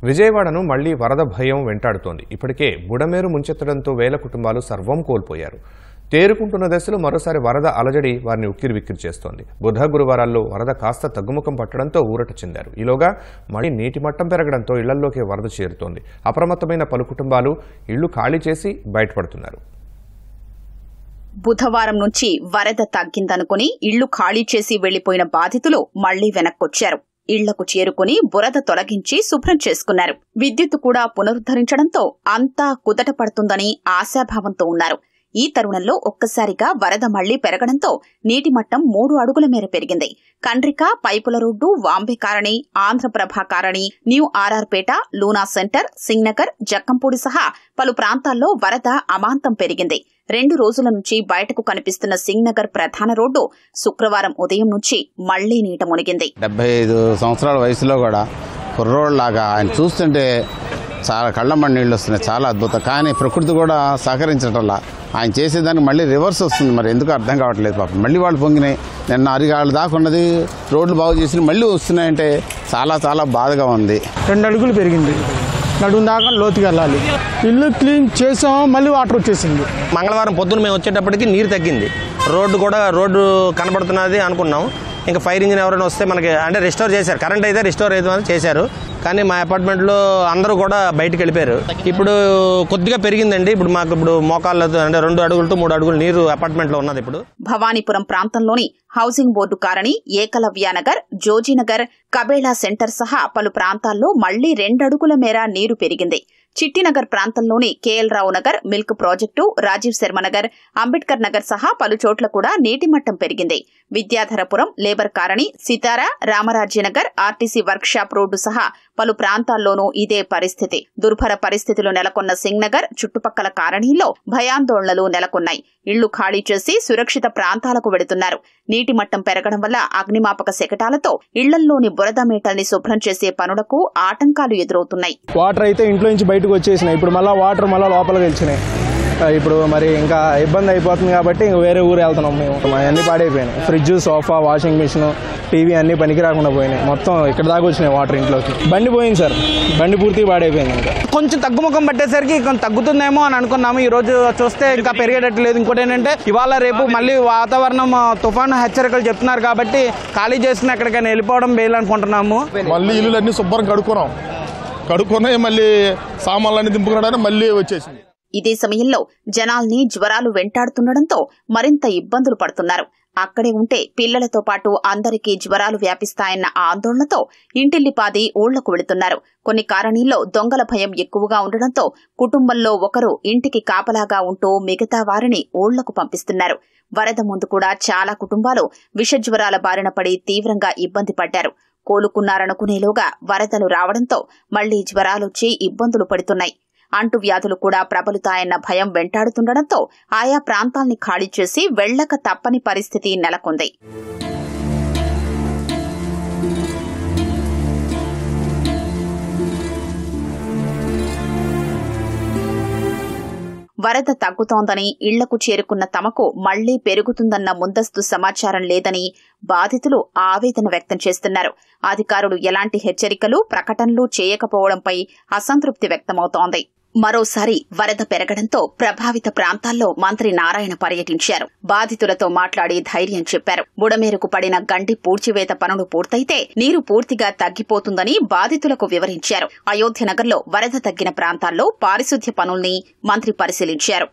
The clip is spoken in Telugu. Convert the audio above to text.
విజయవాడను మళ్లీ వరద భయం వెంటాడుతోంది. ఇప్పటికే బుడమేరు ముంచెత్తడంతో వేల కుటుంబాలు సర్వం కోల్పోయారు. తేరుకుంటున్న దశలో మరోసారి వరద అలజడి వారిని ఉక్కిరిబిక్కిరి చేస్తోంది. బుధ గురువారాల్లో వరద కాస్త తగ్గుముఖం పట్టడంతో ఊరట చెందారు. ఈలోగా మళ్లీ నీటి మట్టం పెరగడంతో ఇళ్లలోకి వరద చేరుతోంది. అప్రమత్తమైన పలు కుటుంబాలు ఇళ్లు ఖాళీ చేసి బయటపడుతున్నారు. బుధవారం నుంచి వరద తగ్గిందనుకుని ఇళ్లు ఖాళీ చేసి వెళ్లిపోయిన బాధితులు మళ్లీ వెనక్కొచ్చారు. ఇళ్లకు చేరుకుని బురద తొలగించి శుభ్రం చేసుకున్నారు. విద్యుత్తు కూడా పునరుద్ధరించడంతో అంతా కుదట పడుతుందని ఆశాభావంతో ఉన్నారు. ఈ తరుణంలో ఒక్కసారిగా వరద మళ్లీ పెరగడంతో నీటి మట్టం 3 అడుగుల మేర పెరిగింది. కండ్రిక, పైపుల road, Vambay colony, Andhraprabha colony, new RR Peta, Luna centre, Singhnagar, Jakkampudi సహా పలు ప్రాంతాల్లో వరద అమాంతం పెరిగింది. 2 రోజుల నుంచి బయటకు కనిపిస్తున్న సింగ్నగర్ ప్రధాన రోడ్డు శుక్రవారం ఉదయం నుంచి మళ్లీ నీట మునిగింది. 75 సంవత్సరాల వయసులో కూడా కుర్రోడ్లాగా ఆయన చూస్తుంటే చాలా కళ్ళమ్మడి నీళ్ళు వస్తున్నాయి. చాలా అద్భుతం. కానీ ప్రకృతి కూడా సహకరించటంలా ఆయన చేసేదానికి మళ్ళీ రివర్స్ వస్తుంది. మరి ఎందుకు అర్థం కావట్లేదు పాపం. మళ్ళీ వాళ్ళు పొంగినాయి. నిన్న అరిగాళ్ళు దాకా ఉన్నది రోడ్లు బాగు చేసి మళ్ళీ వస్తున్నాయంటే చాలా చాలా బాధగా ఉంది. 2 అడుగులు పెరిగింది. నడుము దాకా లోతుకి వెళ్ళాలి. ఇల్లు క్లీన్ చేసాం, మళ్ళీ వాటర్ వచ్చేసింది. మంగళవారం పొద్దున్న మేము వచ్చేటప్పటికి నీరు తగ్గింది. రోడ్డు కనబడుతున్నది అనుకున్నాం. ఇంకా ఫైర్ ఇంజిన్ ఎవరైనా వస్తే మనకి అంటే రెస్టోర్ చేశారు. కరెంట్ అయితే రెస్టోర్ అయితే చేశారు. కానీ మా అపార్ట్మెంట్లో అందరూ కూడా బయటకు వెళ్ళిపోయారు. ఇప్పుడు కొద్దిగా పెరిగిందండి. ఇప్పుడు మాకు మోకాళ్ళతో అంటే 2 అడుగులు to 3 అడుగులు నీరు అపార్ట్మెంట్లో ఉన్నది. ఇప్పుడు భవానీపురం ప్రాంతంలోని housing board colony, Ekalavyanagar, Jojinagar, కబేళా సెంటర్ సహా పలు ప్రాంతాల్లో మళ్లీ 2 అడుగుల మేర నీరు పెరిగింది. చిట్టినగర్ ప్రాంతంలోని కేఎల్ రావు నగర్, మిల్క్ ప్రాజెక్టు, రాజీవ్ శర్మ నగర్, అంబేద్కర్ నగర్ సహా పలు చోట్ల కూడా నీటి మట్టం పెరిగింది. విద్యాధరపురం, లేబర్ కాలనీ, సితారా, రామరాజ్యనగర్, ఆర్టీసీ వర్క్షాప్ రోడ్డు సహా పలు ప్రాంతాల్లోనూ ఇదే పరిస్థితి. దుర్భర పరిస్థితులు నెలకొన్న సింగ్నగర్ చుట్టుపక్కల కాలనీల్లో భయాందోళనలు నెలకొన్నాయి. ఇళ్లు ఖాళీ చేసి సురక్షిత ప్రాంతాలకు వెడుతున్నారు. నీటి మట్టం పెరగడం వల్ల అగ్నిమాపక శకటాలతో ఇళ్లల్లోని బురద మేటల్ని శుభ్రం చేసే పనులకు ఆటంకాలు ఎదురవుతున్నాయి. వాటర్ అయితే ఇంట్లో నుంచి బయటకు వచ్చేసినాయి. ఇప్పుడు వాటర్ లోపలికి వెళ్తున్నాయి. ఇప్పుడు మరి ఇంకా ఇబ్బంది అయిపోతుంది కాబట్టి వేరే ఊరు వెళ్తున్నాం మేము. అన్ని పాడైపోయినాయి. Fridge, sofa, washing machine, TV అన్ని పనికి రాకుండా పోయినాయి. మొత్తం ఇక్కడ దాకా వచ్చినాయి వాటర్ ఇంట్లోకి. బండి పోయింది సార్. బండి పూర్తిగా పాడైపోయింది. ఇంకా కొంచెం తగ్గుముఖం పట్టేసరికి కొంచెం తగ్గుతుందేమో అని అనుకున్నాము. ఈ రోజు చూస్తే ఇంకా పెరిగేటట్టు లేదు. ఇంకోటి ఏంటంటే ఇవాళ రేపు మళ్ళీ వాతావరణం తుఫాను హెచ్చరికలు చెప్తున్నారు కాబట్టి ఖాళీ చేసిన ఎక్కడికైనా వెళ్ళిపోవడం వేయాలనుకుంటున్నాము. మళ్ళీ ఇల్లులన్నీ శుభ్రం కడుక్కున్నాయి. మళ్ళీ సామాన్లన్నీ దింపుకున్నాడని మళ్ళీ వచ్చేసింది. ఇదే సమయంలో జనాల్ని జ్వరాలు వెంటాడుతుండటంతో మరింత ఇబ్బందులు పడుతున్నారు. అక్కడే ఉంటే పిల్లలతో పాటు అందరికీ జ్వరాలు వ్యాపిస్తాయన్న ఆందోళనతో ఇంటిల్లిపాది ఊళ్లకు వెళుతున్నారు. కొన్ని కాలనీల్లో దొంగల భయం ఎక్కువగా ఉండడంతో కుటుంబంలో ఒకరు ఇంటికి కాపలాగా ఉంటూ మిగతా వారిని ఊళ్లకు పంపిస్తున్నారు. వరద ముందు కూడా చాలా కుటుంబాలు విషజ్వరాల బారిన పడి తీవ్రంగా ఇబ్బంది పడ్డారు. కోలుకున్నారనుకునేలోగా వరదలు రావడంతో మళ్లీ జ్వరాలొచ్చి ఇబ్బందులు పడుతున్నాయి. అంటువ్యాధులు కూడా ప్రబలుతాయన్న భయం వెంటాడుతుండటంతో ఆయా ప్రాంతాల్ని ఖాళీ చేసి వెళ్లక తప్పని పరిస్థితి నెలకొంది. వరద తగ్గుతోందని ఇళ్లకు చేరుకున్న తమకు మళ్లీ పెరుగుతుందన్న ముందస్తు సమాచారం లేదని బాధితులు ఆవేదన వ్యక్తం చేస్తున్నారు. అధికారులు ఎలాంటి హెచ్చరికలు, ప్రకటనలు చేయకపోవడంపై అసంతృప్తి వ్యక్తమవుతోంది. మరోసారి వరద పెరగడంతో ప్రభావిత ప్రాంతాల్లో మంత్రి నారాయణ పర్యటించారు. బాధితులతో మాట్లాడి ధైర్యం చెప్పారు. బుడమేరుకు పడిన గండి పూడ్చివేత పనులు పూర్తయితే నీరు పూర్తిగా తగ్గిపోతుందని బాధితులకు వివరించారు. అయోధ్యనగర్లో వరద తగ్గిన ప్రాంతాల్లో పారిశుద్ధ్య పనుల్ని మంత్రి పరిశీలించారు.